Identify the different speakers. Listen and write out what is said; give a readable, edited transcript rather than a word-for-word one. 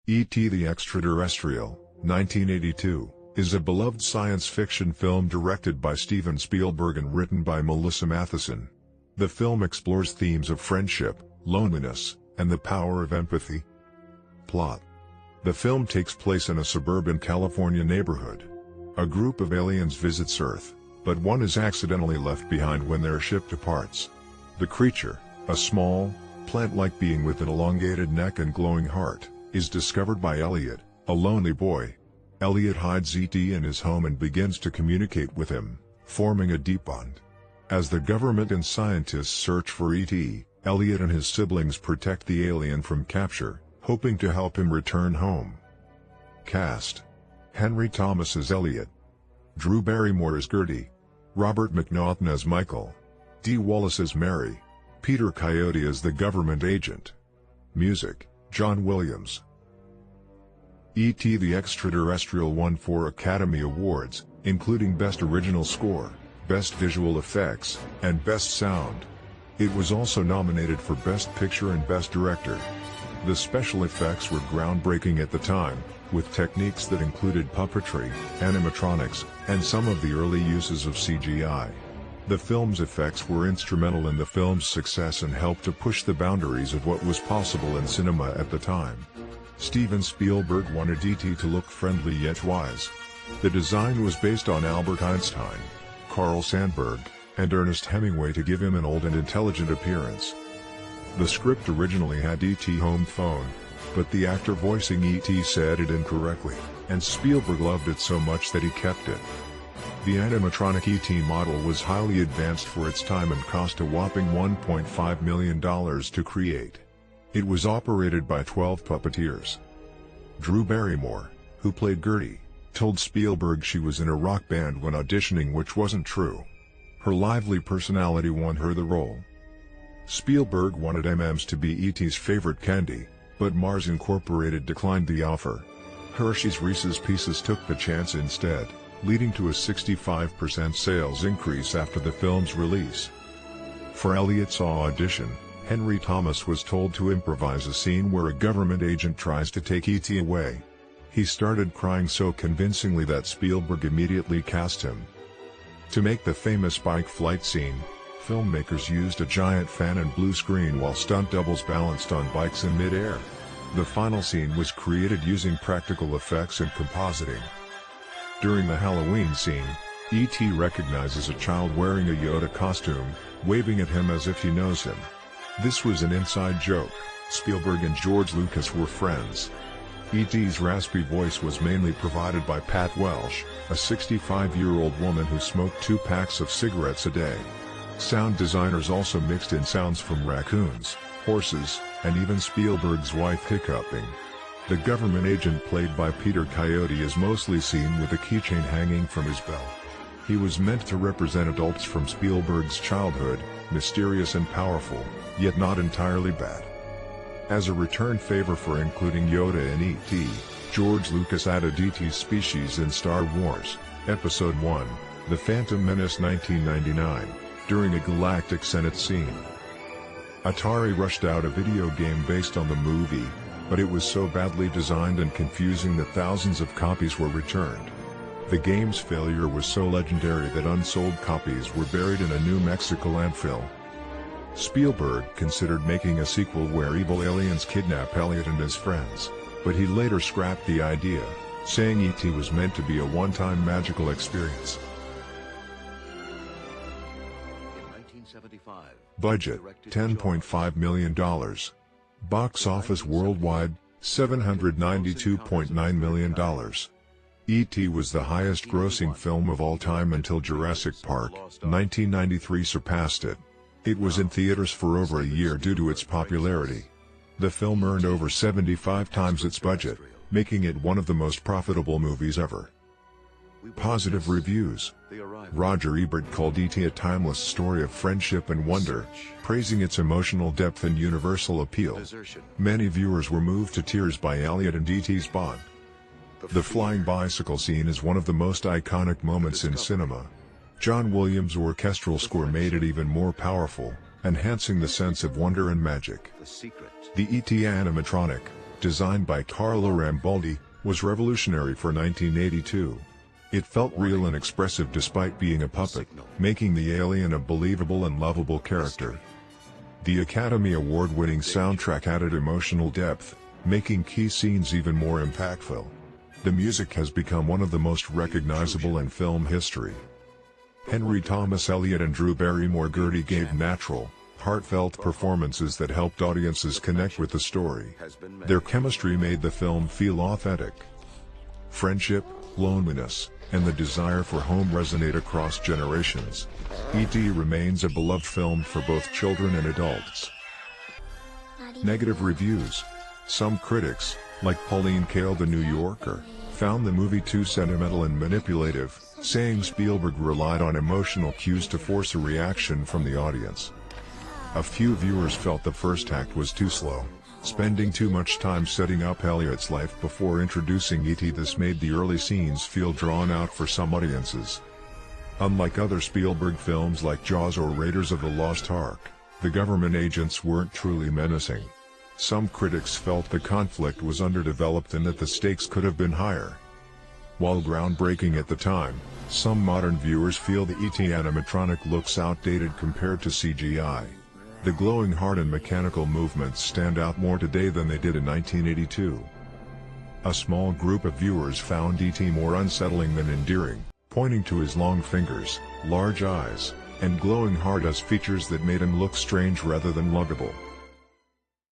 Speaker 1: E.T. the Extra-Terrestrial, 1982, is a beloved science fiction film directed by Steven Spielberg and written by Melissa Matheson. The film explores themes of friendship, loneliness, and the power of empathy. Plot. The film takes place in a suburban California neighborhood. A group of aliens visits Earth, but one is accidentally left behind when their ship departs. The creature, a small, plant-like being with an elongated neck and glowing heart, is discovered by Elliot, a lonely boy. Elliot hides E.T. in his home and begins to communicate with him, forming a deep bond. As the government and scientists search for E.T., Elliot and his siblings protect the alien from capture, hoping to help him return home. Cast: Henry Thomas as Elliot, Drew Barrymore as Gertie, Robert McNaughton as Michael, Dee Wallace as Mary, Peter Coyote as the government agent. Music: John Williams. E.T. the Extra-Terrestrial won 4 Academy Awards, including Best Original Score, Best Visual Effects, and Best Sound. It was also nominated for Best Picture and Best Director. The special effects were groundbreaking at the time, with techniques that included puppetry, animatronics, and some of the early uses of CGI. The film's effects were instrumental in the film's success and helped to push the boundaries of what was possible in cinema at the time. Steven Spielberg wanted E.T. to look friendly yet wise. The design was based on Albert Einstein, Carl Sandburg, and Ernest Hemingway to give him an old and intelligent appearance. The script originally had E.T. home phone, but the actor voicing E.T. said it incorrectly, and Spielberg loved it so much that he kept it. The animatronic E.T. model was highly advanced for its time and cost a whopping $1.5 million to create. It was operated by 12 puppeteers. Drew Barrymore, who played Gertie, told Spielberg she was in a rock band when auditioning, which wasn't true. Her lively personality won her the role. Spielberg wanted M&M's to be E.T.'s favorite candy, but Mars Incorporated declined the offer. Hershey's Reese's Pieces took the chance instead, leading to a 65% sales increase after the film's release. For Elliot's audition, Henry Thomas was told to improvise a scene where a government agent tries to take E.T. away. He started crying so convincingly that Spielberg immediately cast him. To make the famous bike flight scene, filmmakers used a giant fan and blue screen while stunt doubles balanced on bikes in mid-air. The final scene was created using practical effects and compositing. During the Halloween scene, E.T. recognizes a child wearing a Yoda costume, waving at him as if he knows him. This was an inside joke. Spielberg and George Lucas were friends. E.T.'s raspy voice was mainly provided by Pat Welsh, a 65-year-old woman who smoked 2 packs of cigarettes a day. Sound designers also mixed in sounds from raccoons, horses, and even Spielberg's wife hiccuping. The government agent played by Peter Coyote is mostly seen with a keychain hanging from his belt. He was meant to represent adults from Spielberg's childhood, mysterious and powerful, yet not entirely bad. As a return favor for including Yoda in E.T., George Lucas added E.T.'s species in Star Wars, Episode I, The Phantom Menace 1999, during a Galactic Senate scene. Atari rushed out a video game based on the movie, but it was so badly designed and confusing that thousands of copies were returned. The game's failure was so legendary that unsold copies were buried in a New Mexico landfill. Spielberg considered making a sequel where evil aliens kidnap Elliot and his friends, but he later scrapped the idea, saying E.T. was meant to be a one-time magical experience. Budget: $10.5 million. Box office worldwide: $792.9 million. E.T. was the highest-grossing film of all time until Jurassic Park, 1993 surpassed it. It was in theaters for over a year due to its popularity. The film earned over 75 times its budget, making it one of the most profitable movies ever. Positive reviews. Roger Ebert called E.T. a timeless story of friendship and wonder, praising its emotional depth and universal appeal. Many viewers were moved to tears by Elliot and E.T.'s bond. The flying bicycle scene is one of the most iconic moments in cinema. John Williams' orchestral score made it even more powerful, enhancing the sense of wonder and magic. The E.T. animatronic, designed by Carlo Rambaldi, was revolutionary for 1982. It felt real and expressive despite being a puppet, making the alien a believable and lovable character. The Academy Award-winning soundtrack added emotional depth, making key scenes even more impactful. The music has become one of the most recognizable in film history. Henry Thomas Eliot and Drew Barrymore Gertie gave natural, heartfelt performances that helped audiences connect with the story. Their chemistry made the film feel authentic. Friendship, loneliness, and the desire for home resonate across generations. E.T. remains a beloved film for both children and adults. Negative reviews. Some critics, like Pauline Kael The New Yorker, found the movie too sentimental and manipulative, saying Spielberg relied on emotional cues to force a reaction from the audience. A few viewers felt the first act was too slow, spending too much time setting up Elliot's life before introducing E.T. This made the early scenes feel drawn out for some audiences. Unlike other Spielberg films like Jaws or Raiders of the Lost Ark, the government agents weren't truly menacing. Some critics felt the conflict was underdeveloped and that the stakes could have been higher. While groundbreaking at the time, some modern viewers feel the E.T. animatronic looks outdated compared to CGI. The glowing heart and mechanical movements stand out more today than they did in 1982. A small group of viewers found E.T. more unsettling than endearing, pointing to his long fingers, large eyes, and glowing heart as features that made him look strange rather than lovable.